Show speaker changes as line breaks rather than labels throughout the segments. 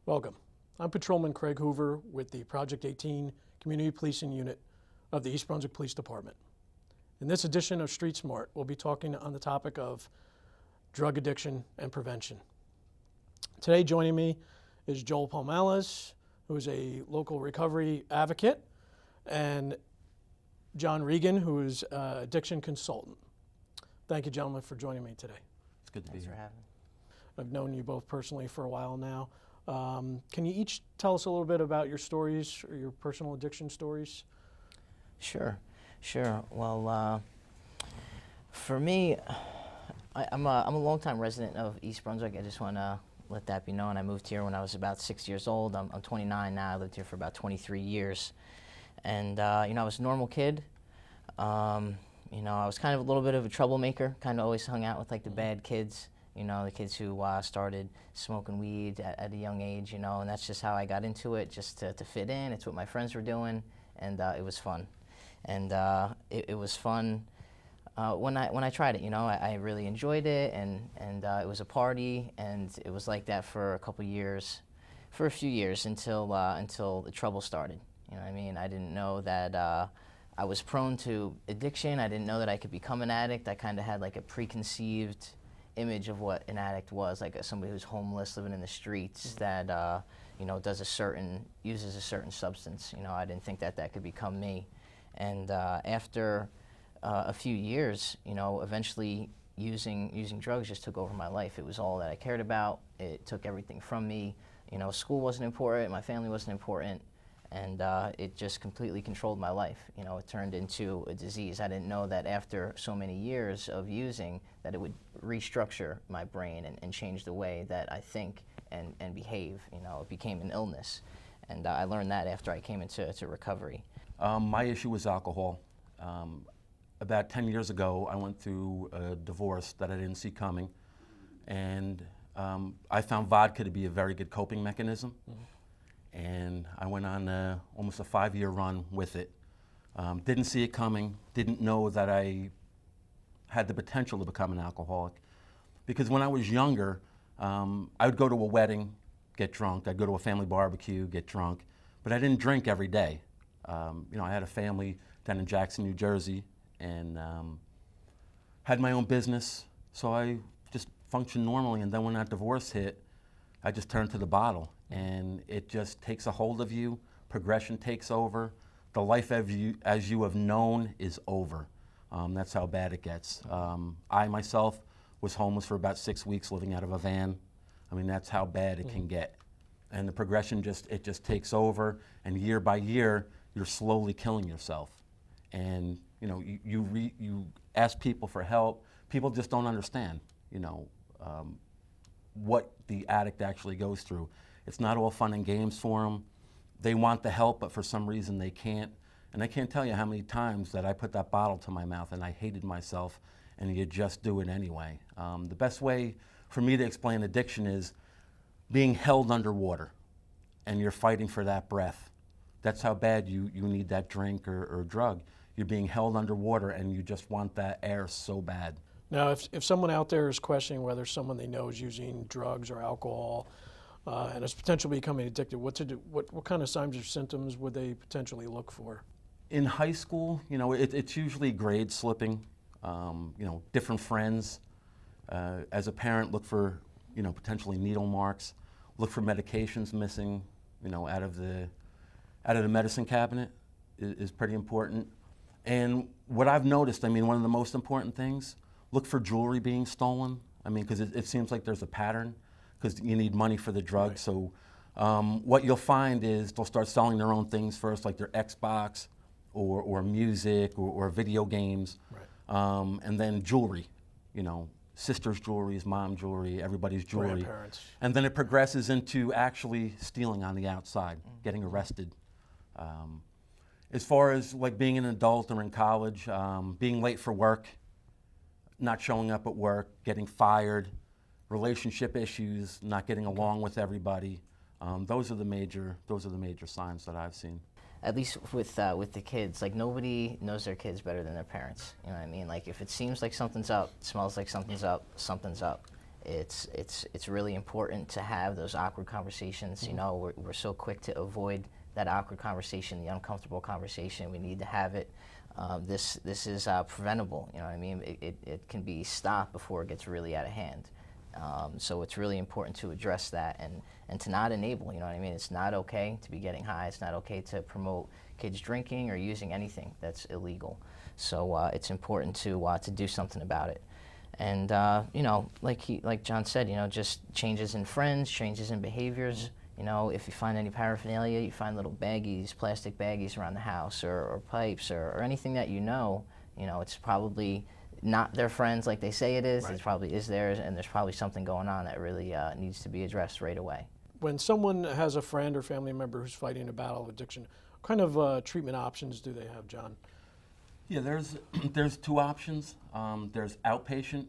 Welcome. I'm Patrolman Craig Hoover with the Project 18 Community Policing Unit of the East Brunswick Police Department. In this edition of Street Smart, we'll be talking on the topic of drug addiction and prevention. Today joining me is Joel Palmales, who is a local recovery advocate, and John Regan, who is an addiction consultant. Thank you, gentlemen, for joining me today.
It's good to be here.
Thanks for having me.
I've known you both personally for a while now. Can you each tell us a little bit about your stories or your personal addiction stories?
Sure. Well, for me, I'm a longtime resident of East Brunswick. I just want to let that be known. I moved here when I was about 6 years old. I'm 29 now. I lived here for about 23 years. And, I was a normal kid. I was kind of a little bit of a troublemaker, kind of always hung out with like the bad kids. The kids who started smoking weed at a young age, and that's just how I got into it, just to fit in. It's what my friends were doing, and it was fun. And it was fun when I tried it, I really enjoyed it, and it was a party, and it was like that for a few years until the trouble started. I didn't know that I was prone to addiction. I didn't know that I could become an addict. I kind of had like a preconceived image of what an addict was, like somebody who's homeless, living in the streets, that uses a certain substance. I didn't think that could become me. And after a few years, eventually using drugs just took over my life. It was all that I cared about. It took everything from me. School wasn't important, my family wasn't important, and it just completely controlled my life. It turned into a disease. I didn't know that after so many years of using that it would restructure my brain and change the way that I think and behave. It became an illness. And I learned that after I came into recovery.
My issue was alcohol. About 10 years ago, I went through a divorce that I didn't see coming. And I found vodka to be a very good coping mechanism. Mm-hmm. And I went on almost a 5-year run with it. Didn't see it coming, didn't know that I had the potential to become an alcoholic. Because when I was younger, I would go to a wedding, get drunk. I'd go to a family barbecue, get drunk. But I didn't drink every day. I had a family down in Jackson, New Jersey, and had my own business. So I just functioned normally. And then when that divorce hit, I just turned to the bottle. And it just takes a hold of you. Progression takes over. The life as you have known is over. That's how bad it gets. I myself was homeless for about 6 weeks, living out of a van. That's how bad it can get. And the progression just takes over. And year by year, you're slowly killing yourself. And you ask people for help. People just don't understand. What the addict actually goes through. It's not all fun and games for them. They want the help, but for some reason they can't. And I can't tell you how many times that I put that bottle to my mouth and I hated myself, and you just do it anyway. The best way for me to explain addiction is being held underwater, and you're fighting for that breath. That's how bad you need that drink or drug. You're being held underwater, and you just want that air so bad.
Now, if someone out there is questioning whether someone they know is using drugs or alcohol, and is potentially becoming addicted, what kind of signs or symptoms would they potentially look for?
In high school, it's usually grade slipping, different friends. As a parent, look for, potentially needle marks. Look for medications missing, out of the medicine cabinet is pretty important. And what I've noticed, one of the most important things, look for jewelry being stolen. Because it seems like there's a pattern, because you need money for the drug. Right. So what you'll find is they'll start selling their own things first, like their Xbox or music or video games. Right. And then jewelry, sister's jewelry, mom jewelry, everybody's jewelry.
Grandparents.
And then it progresses into actually stealing on the outside, getting arrested. As far as like being an adult or in college, being late for work, not showing up at work, getting fired, relationship issues, not getting along with everybody. Those are the major signs that I've seen.
At least with the kids, like nobody knows their kids better than their parents. Like if it seems like something's up, smells like something's up, something's up. It's really important to have those awkward conversations. You know, we're so quick to avoid that awkward conversation, the uncomfortable conversation. We need to have it. This is preventable. You know what I mean? It can be stopped before it gets really out of hand. So it's really important to address that and to not enable. You know what I mean? It's not okay to be getting high. It's not okay to promote kids drinking or using anything that's illegal. So it's important to do something about it. And you know, like John said, you know, just changes in friends, changes in behaviors. You know, if you find any paraphernalia, you find little baggies, plastic baggies around the house, or pipes, or anything that you know, it's probably not their friends like they say it is.
Right.
It probably is theirs, and there's probably something going on that really needs to be addressed right away.
When someone has a friend or family member who's fighting a battle of addiction, what kind of treatment options do they have, John?
Yeah, there's two options. There's outpatient,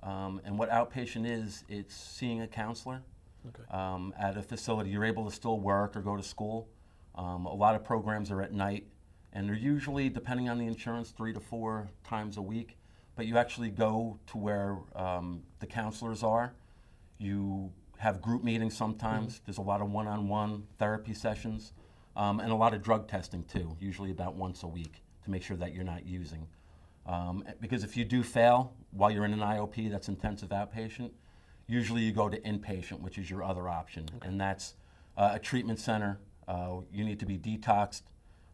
and what outpatient is, it's seeing a counselor
Okay.
at a facility. You're able to still work or go to school. A lot of programs are at night, and they're usually, depending on the insurance, 3 to 4 times a week. But you actually go to where the counselors are. You have group meetings sometimes. There's a lot of one-on-one therapy sessions, and a lot of drug testing too, usually about once a week, to make sure that you're not using. Because if you do fail while you're in an IOP, that's intensive outpatient, usually you go to inpatient, which is your other option, and that's a treatment center. You need to be detoxed,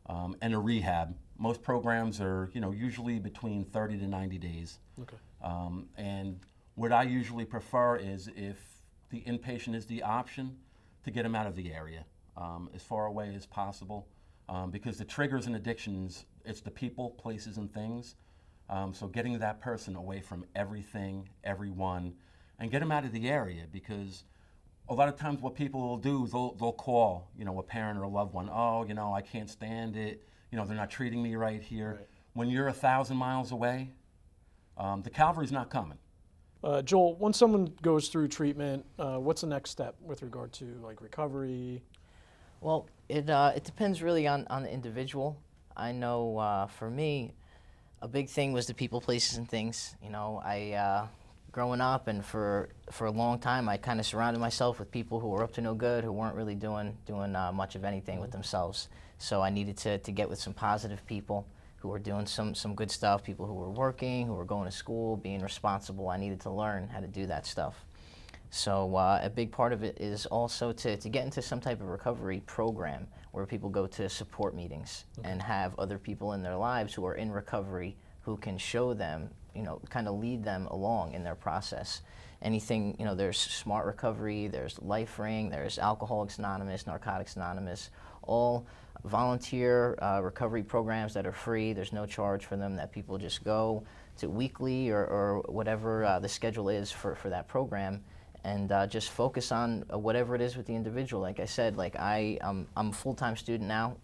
and a rehab. Most programs are, usually between 30 to 90 days.
Okay.
And what I usually prefer is, if the inpatient is the option, to get them out of the area as far away as possible, because the triggers in addictions, it's the people, places, and things. So getting that person away from everything, everyone, and get them out of the area, because a lot of times what people will do is they'll call, a parent or a loved one. Oh, I can't stand it. They're not treating me right here.
Right.
When you're 1,000 miles away, the cavalry's not coming.
Joel, once someone goes through treatment, what's the next step with regard to like recovery?
Well, it depends really on the individual. I know for me, a big thing was the people, places, and things. I growing up and for a long time, I kind of surrounded myself with people who were up to no good, who weren't really doing much of anything with themselves. So I needed to get with some positive people who were doing some good stuff, people who were working, who were going to school, being responsible. I needed to learn how to do that stuff. So a big part of it is also to get into some type of recovery program where people go to support meetings and have other people in their lives who are in recovery who can show them, kind of lead them along in their process. Anything, there's Smart Recovery, there's LifeRing, there's Alcoholics Anonymous, Narcotics Anonymous, all volunteer recovery programs that are free. There's no charge for them, that people just go to weekly or whatever the schedule is for that program, and just focus on whatever it is with the individual. Like I said, I'm a full-time student now.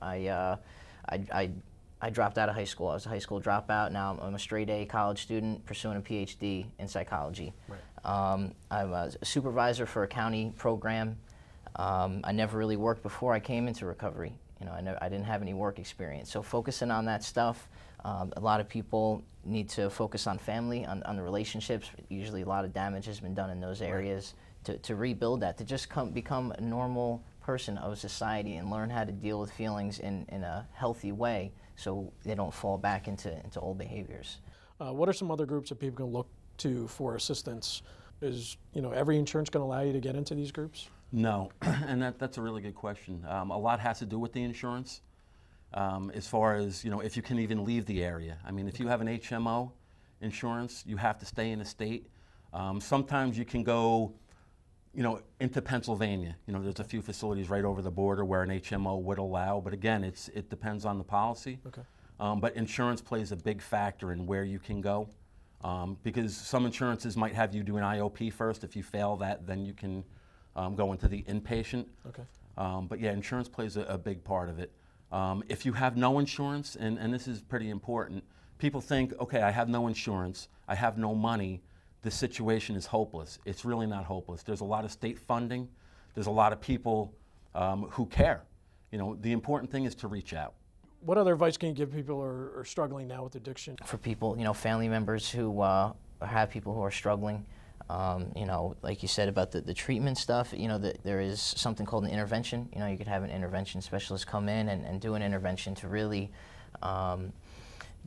I dropped out of high school. I was a high school dropout. Now I'm a straight A college student pursuing a PhD in psychology.
Right.
I'm a supervisor for a county program. I never really worked before I came into recovery. I didn't have any work experience. So focusing on that stuff, a lot of people need to focus on family, on the relationships. Usually a lot of damage has been done in those areas. To rebuild that, to just become a normal person of society and learn how to deal with feelings in a healthy way so they don't fall back into old behaviors.
What are some other groups that people can look to for assistance? Is every insurance going to allow you to get into these groups?
No, and that's a really good question. A lot has to do with the insurance, as far as, if you can even leave the area. I mean, if you have an HMO insurance, you have to stay in the state. Sometimes you can go, into Pennsylvania. There's a few facilities right over the border where an HMO would allow, but again, it depends on the policy.
Okay.
But insurance plays a big factor in where you can go, because some insurances might have you do an IOP first. If you fail that, then you can go into the inpatient.
Okay.
But yeah, insurance plays a big part of it. If you have no insurance, and this is pretty important, people think, okay, I have no insurance, I have no money, the situation is hopeless. It's really not hopeless. There's a lot of state funding. There's a lot of people who care. The important thing is to reach out.
What other advice can you give people who are struggling now with addiction?
For people, family members who have people who are struggling, You know, like you said about the treatment stuff, you know, there is something called an intervention. You know, you could have an intervention specialist come in and do an intervention to really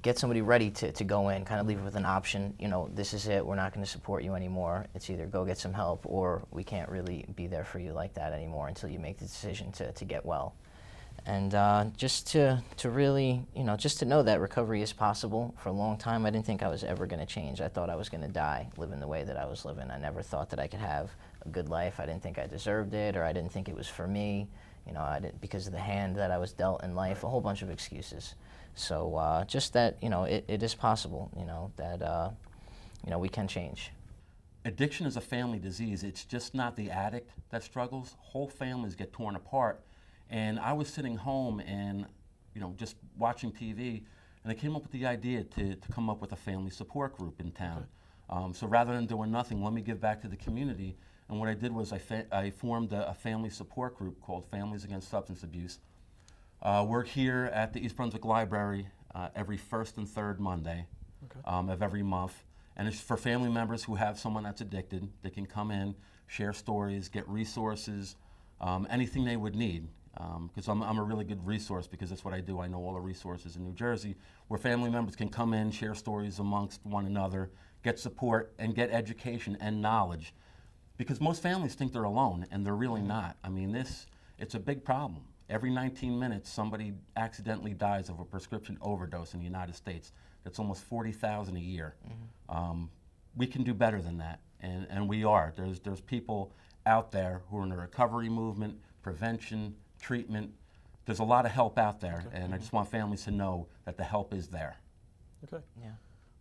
get somebody ready to go in, kind of leave with an option. You know, this is it, we're not going to support you anymore. It's either go get some help, or we can't really be there for you like that anymore until you make the decision to get well. And just to really, you know, just to know that recovery is possible. For a long time, I didn't think I was ever going to change. I thought I was going to die living the way that I was living. I never thought that I could have a good life. I didn't think I deserved it, or I didn't think it was for me. You know, I didn't, because of the hand that I was dealt in life, a whole bunch of excuses. So just that, you know, it is possible, you know, that, you know, we can change.
Addiction is a family disease. It's just not the addict that struggles. Whole families get torn apart. And I was sitting home and, you know, just watching TV, and I came up with the idea to come up with a family support group in town. So rather than doing nothing, let me give back to the community. And what I did was I formed a family support group called Families Against Substance Abuse. We're here at the East Brunswick Library every first and third Monday of every month. And it's for family members who have someone that's addicted. They can come in, share stories, get resources, anything they would need. Because I'm a really good resource, because that's what I do. I know all the resources in New Jersey where family members can come in, share stories amongst one another, get support, and get education and knowledge. Because most families think they're alone, and they're really not. I mean, it's a big problem. Every 19 minutes, somebody accidentally dies of a prescription overdose in the United States. That's almost 40,000 a year. We can do better than that, and we are. There's people out there who are in the recovery movement, prevention, treatment. There's a lot of help out there, and I just want families to know that the help is there.
Okay.
Yeah.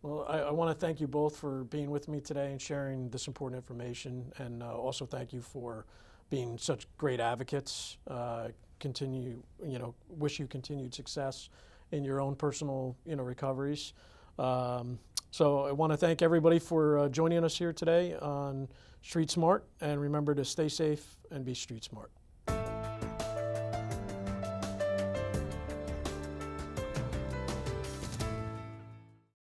Well, I want to thank you both for being with me today and sharing this important information, and also thank you for being such great advocates. Wish you continued success in your own personal, recoveries. So I want to thank everybody for joining us here today on Street Smart, and remember to stay safe and be street smart.